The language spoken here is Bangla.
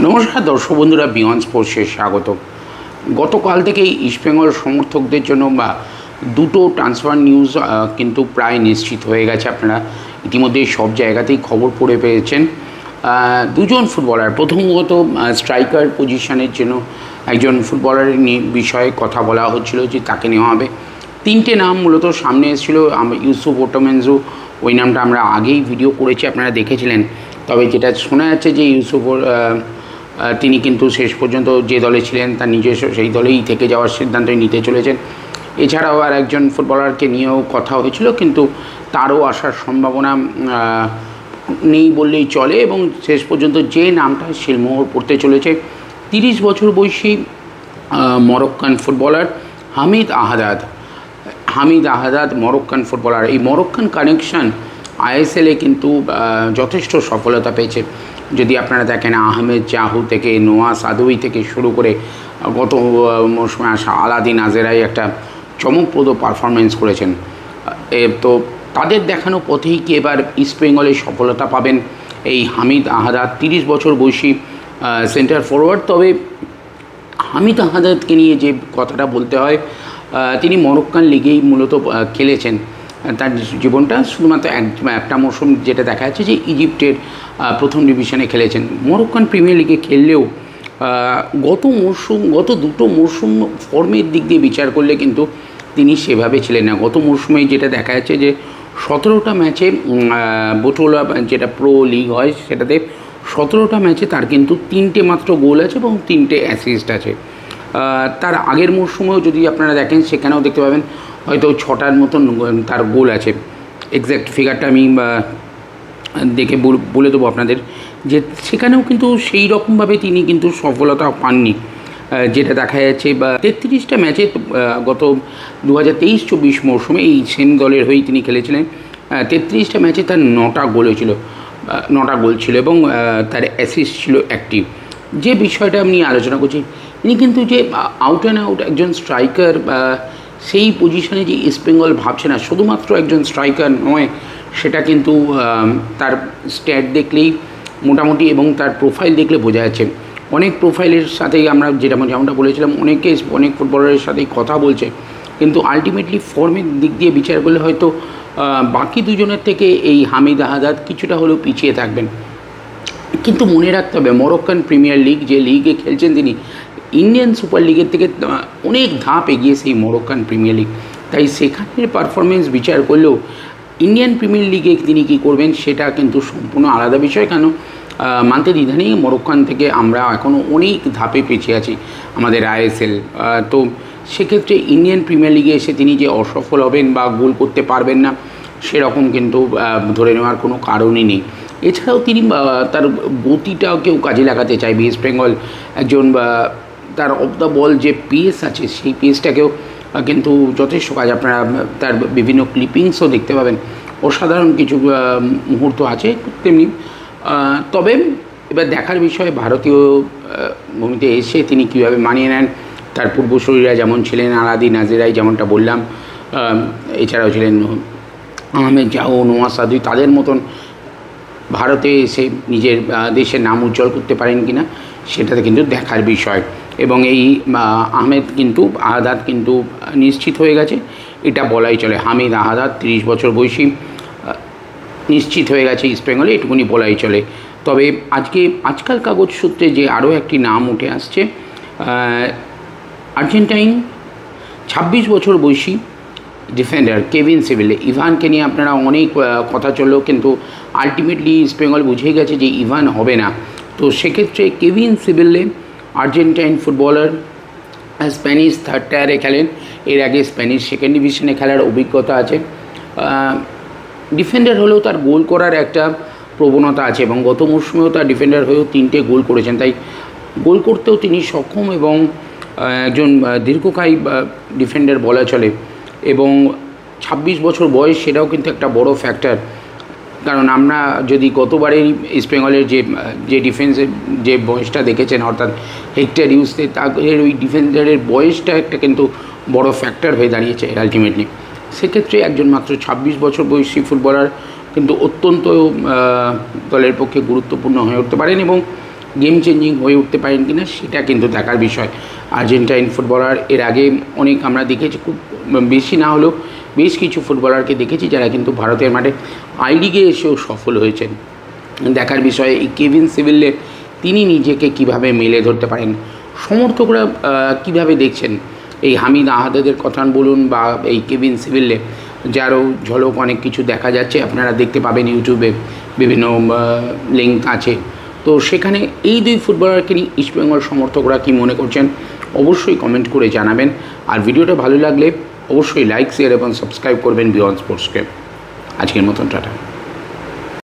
নমস্কার দর্শক বন্ধুরা, বিয়ন্ড স্পোর্টসে স্বাগত। গতকাল থেকেই ইস্টবেঙ্গল সমর্থকদের জন্য দুটো ট্রান্সফার নিউজ কিন্তু প্রায় নিশ্চিত হয়ে গেছে। আপনারা ইতিমধ্যে সব জায়গাতেই খবর পড়ে পেয়েছেন। দুজন ফুটবলার, প্রথমত স্ট্রাইকার পজিশনের জন্য একজন ফুটবলারের বিষয়ে কথা বলা হচ্ছিল যে তাকে নেওয়া হবে। তিনটে নাম মূলত সামনে এসেছিলো। ইউসুফ ওটোমেনজু, ওই নামটা আমরা আগেই ভিডিও করেছি, আপনারা দেখেছিলেন। তবে যেটা শোনা যাচ্ছে যে ইউসুফ তিনি কিন্তু শেষ পর্যন্ত যে দলে ছিলেন তার নিজস্ব সেই দলেই থেকে যাওয়ার সিদ্ধান্তই নিতে চলেছেন। এছাড়াও আর একজন ফুটবলারকে নিয়েও কথা হয়েছিল, কিন্তু তারও আসার সম্ভাবনা নেই বললেই চলে। এবং শেষ পর্যন্ত যে নামটা শিলমোহর পড়তে চলেছে 30 বছর বয়সী Moroccan footballer Hamid Ahadad Moroccan footballer. এই মরক্কান কানেকশান আইএসএলে কিন্তু যথেষ্ট সফলতা পেয়েছে। যদি আপনারা দেখেন, আহমেদ জাহু থেকে নোয়া সাদুই থেকে শুরু করে গত মৌসুমে আসা আলাদিন আজেরাই একটা চমকপ্রদ পারফরমেন্স করেছেন। তো তাদের দেখানো পথেই কি এবার ইস্টবেঙ্গলে সফলতা পাবেন এই হামিদ আহাদাদ, 30 বছর বয়সী সেন্টার ফরওয়ার্ড। তবে হামিদ আহাদাদকে নিয়ে যে কথাটা বলতে হয়, তিনি মরক্কান লিগেই মূলত খেলেছেন। তার জীবনটা শুধুমাত্র একটা মৌসুম যেটা দেখা যাচ্ছে যে ইজিপ্টের প্রথম ডিভিশনে খেলেছেন। মরক্কান প্রিমিয়ার লিগে খেললেও গত দুটো মরশুম ফর্মের দিক দিয়ে বিচার করলে কিন্তু তিনি সেভাবে ছিলেন না। গত মরশুমে যেটা দেখা যাচ্ছে যে 17টা ম্যাচে বোটোলা, যেটা প্রো লিগ হয় সেটাতে 17টা ম্যাচে তার কিন্তু 3টে মাত্র গোল আছে এবং 3টে অ্যাসিস্ট আছে। তার আগের মরশুমেও যদি আপনারা দেখেন, সেখানেও দেখতে পাবেন হয়তো 6টার মতন তার গোল আছে। এক্স্যাক্ট ফিগারটা আমি দেখে বলে দেবো আপনাদের, যে সেখানেও কিন্তু সেই রকমভাবে তিনি কিন্তু সফলতা পাননি। যেটা দেখা যাচ্ছে 33টা ম্যাচে গত 2023-24 মৌসুমে এই সেম দলের হয়েই তিনি খেলেছিলেন। 33টা ম্যাচে তার 9টা গোল ছিল এবং তার অ্যাসিস্ট ছিল একটি। যে বিষয়টা আমি আলোচনা করছি, ইনি কিন্তু যে আউট অ্যান্ড আউট একজন স্ট্রাইকার, সেই পজিশনে যে ইস্টবেঙ্গল ভাবছে না শুধুমাত্র একজন স্ট্রাইকার নয়, সেটা কিন্তু তার স্ট্যাট দেখলেই মোটামুটি এবং তার প্রোফাইল দেখলে বোঝা যাচ্ছে। অনেক প্রোফাইলের সাথেই আমরা যেমনটা বলেছিলাম, অনেক ফুটবলারের সাথেই কথা বলছে, কিন্তু আলটিমেটলি ফর্মের দিক দিয়ে বিচার করলে হয়তো বাকি দুজনের থেকে এই হামিদ আহাদাদ কিছুটা হলেও পিছিয়ে থাকবেন। কিন্তু মনে রাখতে হবে, মরক্কান প্রিমিয়ার লিগ যে লিগে খেলছেন তিনি, ইন্ডিয়ান সুপার লিগের থেকে অনেক ধাপ এগিয়ে সেই মরক্কান প্রিমিয়ার লিগ। তাই সেখানের পারফরমেন্স বিচার করলেও ইন্ডিয়ান প্রিমিয়ার লিগে তিনি কী করবেন সেটা কিন্তু সম্পূর্ণ আলাদা বিষয়। কেন মানতে দ্বিধা নেই, মরক্কান থেকে আমরা এখনও অনেক ধাপে পিছিয়ে আছি আমাদের আইএসএল। তো সেক্ষেত্রে ইন্ডিয়ান প্রিমিয়ার লিগে এসে তিনি যে অসফল হবেন বা গোল করতে পারবেন না, সেরকম কিন্তু ধরে নেওয়ার কোনো কারণই নেই। এছাড়াও তিনি তার গতিটাও কেউ কাজে লাগাতে চাইবে। ইস্ট বেঙ্গল একজন তার অফ দ্য বল যে পেস আছে, সেই পেসটাকেও কিন্তু যথেষ্ট কাজ, আপনারা তার বিভিন্ন ক্লিপিংসও দেখতে পাবেন। অসাধারণ কিছু মুহূর্ত আছে তেমনি। তবে এবার দেখার বিষয়, ভারতীয় ভূমিতে এসে তিনি কীভাবে মানিয়ে নেন। তার পূর্বসূরীরা যেমন ছিলেন, আলাদিন আজেরাই যেমনটা বললাম, এছাড়াও ছিলেন আহমেদ জাহু, নোয়া সাদুই, তাদের মতন ভারতে এসে নিজের দেশের নাম উজ্জ্বল করতে পারেন কিনা, সেটাতে কিন্তু দেখার বিষয়। এবং এই আহাদাদ কিন্তু নিশ্চিত হয়ে গেছে, এটা বলাই চলে। হামিদ আহাদাদ 30 বছর বয়সী, নিশ্চিত হয়ে গেছে ইস্টবেঙ্গলে, এটুকুনি বলাই চলে। তবে আজকাল কাগজ সূত্রে যে আরও একটি নাম উঠে আসছে, আর্জেন্টাইন 26 বছর বয়সী ডিফেন্ডার কেভিন সিবিলে। ইভানকে নিয়ে আপনারা অনেক কথা চললেও কিন্তু আলটিমেটলি ইস্টবেঙ্গল বুঝে গেছে যে ইভান হবে না। তো সেক্ষেত্রে Kevin সিবিলে, Argentine footballer, Spanish 3rd টায়ারে খেলেন, এর আগে স্প্যানিশ 2nd ডিভিশনে খেলার অভিজ্ঞতা আছে। ডিফেন্ডার হলেও তার গোল করার একটা প্রবণতা আছে এবং গত মরশুমেও তার ডিফেন্ডার হয়েও 3টে গোল করেছেন। তাই গোল করতেও তিনি সক্ষম এবং একজন দীর্ঘকায়ী ডিফেন্ডার বলা চলে। এবং 26 বছর বয়স, সেটাও কিন্তু একটা বড় ফ্যাক্টর। কারণ আমরা যদি গতবারের ইস্টবেঙ্গলের যে ডিফেন্সের যে বয়সটা দেখেছেন, অর্থাৎ হেক্টর ইউসে, তাদের ওই ডিফেন্ডারের বয়সটা একটা কিন্তু বড় ফ্যাক্টর হয়ে দাঁড়িয়েছে আলটিমেটলি। সেক্ষেত্রে একজন মাত্র 26 বছর বয়সী ফুটবলার কিন্তু অত্যন্ত দলের পক্ষে গুরুত্বপূর্ণ হয়ে উঠতে পারেন এবং গেম চেঞ্জিং হয়ে উঠতে পারেন কিনা সেটা কিন্তু দেখার বিষয়। আর্জেন্টাইন ফুটবলার এর আগে অনেক আমরা দেখেছি, খুব বেশি না হলেও বেশ কিছু ফুটবলারকে দেখেছি যারা কিন্তু ভারতের মাঠে আই লিগে এসেও সফল হয়েছেন। দেখার বিষয়ে এই কেভিন সিভিলে তিনি নিজেকে কিভাবে মেলে ধরতে পারেন, সমর্থকরা কিভাবে দেখছেন এই হামিদ আহাদের কথা বলুন বা এই কেভিন সিভিলে, যারও ঝলক অনেক কিছু দেখা যাচ্ছে, আপনারা দেখতে পাবেন ইউটিউবে বিভিন্ন লিঙ্ক আছে। তো সেখানে এই দুই ফুটবলারকে নিয়ে ইস্টবেঙ্গল সমর্থকরা কী মনে করছেন অবশ্যই কমেন্ট করে জানাবেন। আর ভিডিওটা ভালো লাগলে অবশ্যই লাইক, শেয়ার এবং সাবস্ক্রাইব করবেন বিয়ন্ড স্পোর্টসকে। আজকের মতন টাটা।